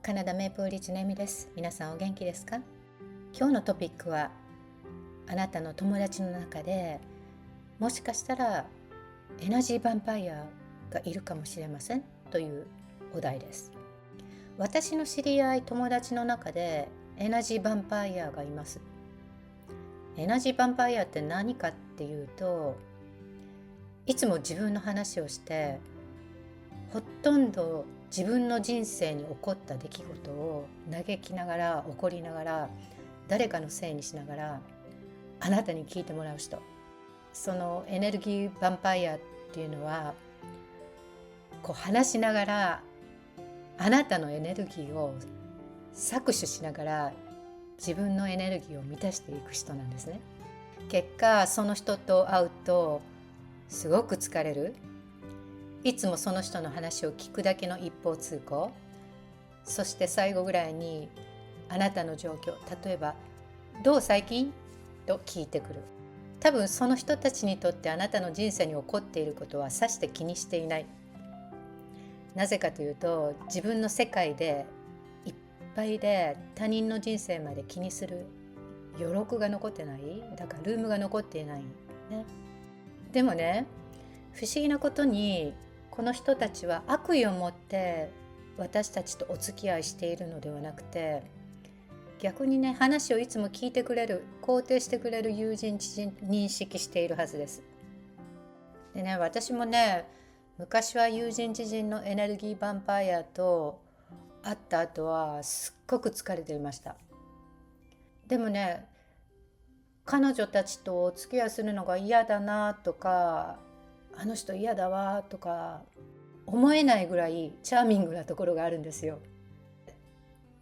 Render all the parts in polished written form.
カナダメープルリッジのエミです。皆さんお元気ですか？今日のトピックは、あなたの友達の中でもしかしたらエナジーヴァンパイアがいるかもしれませんというお題です。私の知り合い友達の中でエナジーヴァンパイアがいます。エナジーヴァンパイアって何かっていうと、いつも自分の話をしてほとんど自分の人生に起こった出来事を嘆きながら怒りながら誰かのせいにしながらあなたに聞いてもらう人。そのエネルギーヴァンパイアっていうのはこう話しながらあなたのエネルギーを搾取しながら自分のエネルギーを満たしていく人なんですね。結果その人と会うとすごく疲れる。いつもその人の話を聞くだけの一方通行。そして最後ぐらいにあなたの状況、例えばどう最近と聞いてくる。多分その人たちにとってあなたの人生に起こっていることはさして気にしていない。なぜかというと自分の世界でいっぱいで他人の人生まで気にする余力が残ってない。だからルームが残っていない、ね、でもね、不思議なことにこの人たちは悪意を持って私たちとお付き合いしているのではなくて、逆にね、話をいつも聞いてくれる、肯定してくれる友人知人認識しているはずです。でね、私もね、昔は友人知人のエネルギーヴァンパイアと会った後はすっごく疲れていました。でもね、彼女たちとお付き合いするのが嫌だなとか、あの人嫌だわとか思えないぐらいチャーミングなところがあるんですよ。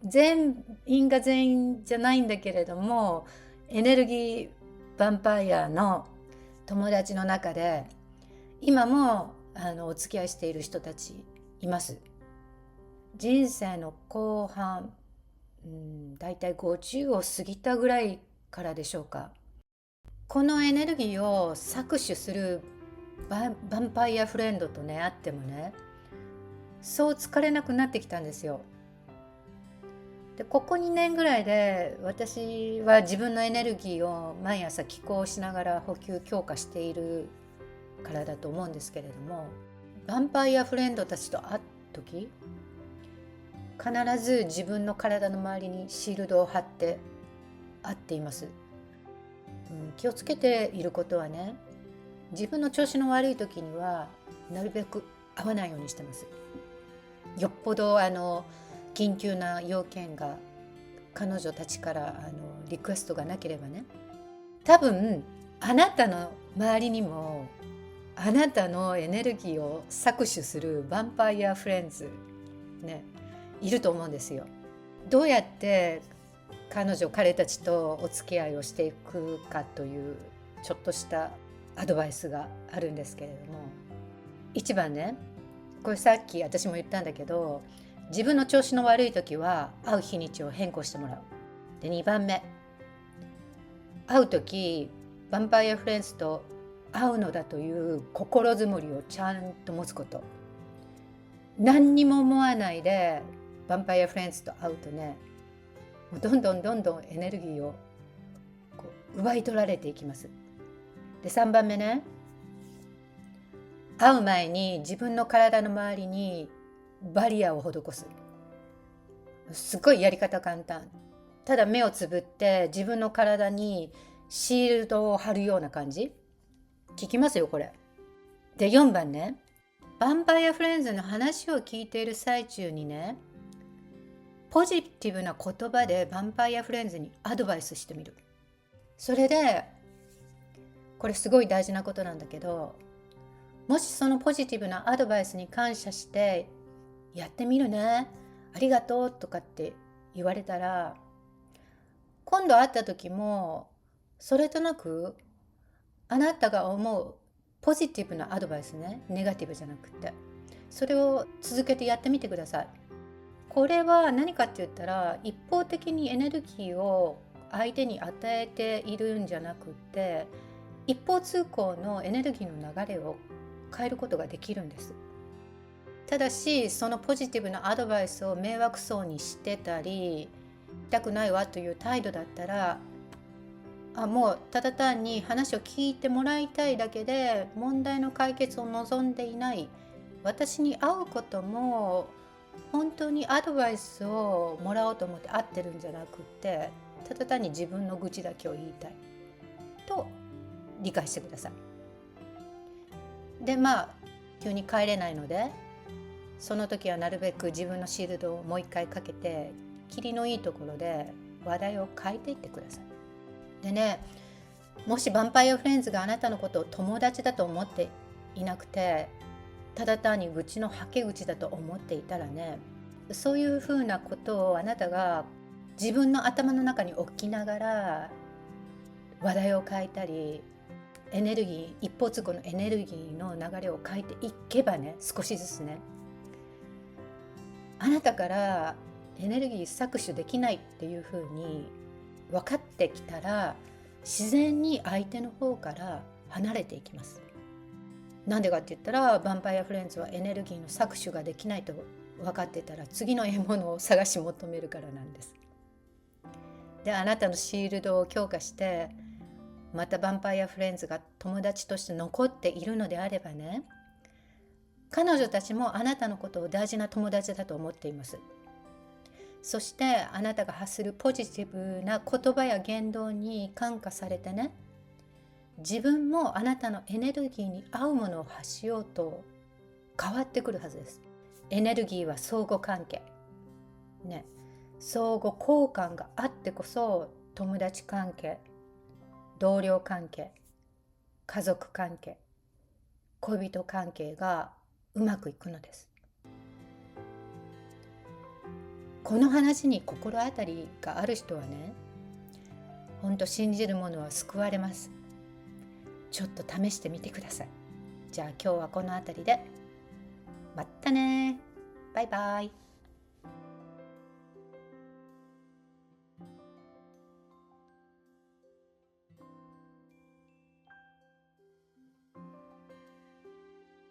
全員が全員じゃないんだけれども、エネルギーヴァンパイアの友達の中で今もお付き合いしている人たちいます。人生の後半、だいたい50を過ぎたぐらいからでしょうか。このエネルギーを搾取するヴァンパイアフレンドとね、会ってもね、そう疲れなくなってきたんですよ。でここ2年ぐらいで私は自分のエネルギーを毎朝気候しながら補給強化しているからだと思うんですけれども、ヴァンパイアフレンドたちと会った時、必ず自分の体の周りにシールドを貼って会っています。気をつけていることはね、自分の調子の悪い時にはなるべく会わないようにしてます。よっぽど緊急な要件が彼女たちからリクエストがなければね。多分あなたの周りにもあなたのエネルギーを搾取するヴァンパイアフレンズね、いると思うんですよ。どうやって彼たちとお付き合いをしていくかというちょっとしたアドバイスがあるんですけれども、一番ね、これさっき私も言ったんだけど、自分の調子の悪い時は会う日にちを変更してもらう。で、2番目、会う時ヴァンパイアフレンズと会うのだという心づもりをちゃんと持つこと。何にも思わないでヴァンパイアフレンズと会うとね、もうどんどんエネルギーをこう奪い取られていきます。で、3番目ね、会う前に自分の体の周りにバリアを施す。すっごいやり方簡単。ただ目をつぶって自分の体にシールドを貼るような感じ。聞きますよこれ。で、4番ね、ヴァンパイアフレンズの話を聞いている最中にね、ポジティブな言葉でヴァンパイアフレンズにアドバイスしてみる。それでこれすごい大事なことなんだけど、もしそのポジティブなアドバイスに感謝してやってみるね、ありがとうとかって言われたら、今度会った時もそれとなくあなたが思うポジティブなアドバイスね、ネガティブじゃなくて、それを続けてやってみてください。これは何かって言ったら、一方的にエネルギーを相手に与えているんじゃなくって、一方通行のエネルギーの流れを変えることができるんです。ただしそのポジティブなアドバイスを迷惑そうにしてたり、痛くないわという態度だったら、もうただ単に話を聞いてもらいたいだけで問題の解決を望んでいない、私に会うことも本当にアドバイスをもらおうと思って会ってるんじゃなくって、ただ単に自分の愚痴だけを言いたいと理解してください。で急に帰れないので、その時はなるべく自分のシールドをもう一回かけて、霧のいいところで話題を変えていってください。でね、もしヴァンパイアフレンズがあなたのことを友達だと思っていなくて、ただ単に愚痴のはけ口だと思っていたらね、そういうふうなことをあなたが自分の頭の中に置きながら話題を変えたり、エネルギー、一方通行のエネルギーの流れを変えていけばね、少しずつね、あなたからエネルギー搾取できないっていうふうに分かってきたら、自然に相手の方から離れていきます。なんでかって言ったら、ヴァンパイアフレンズはエネルギーの搾取ができないと分かってたら、次の獲物を探し求めるからなんです。で、あなたのシールドを強化して、またヴァンパイアフレンズが友達として残っているのであればね、彼女たちもあなたのことを大事な友達だと思っています。そしてあなたが発するポジティブな言葉や言動に感化されてね、自分もあなたのエネルギーに合うものを発しようと変わってくるはずです。エネルギーは相互関係ね、相互交換があってこそ友達関係、同僚関係、家族関係、恋人関係がうまくいくのです。この話に心当たりがある人はね、ほんと信じる者は救われます。ちょっと試してみてください。じゃあ今日はこの辺りで。またね。バイバイ。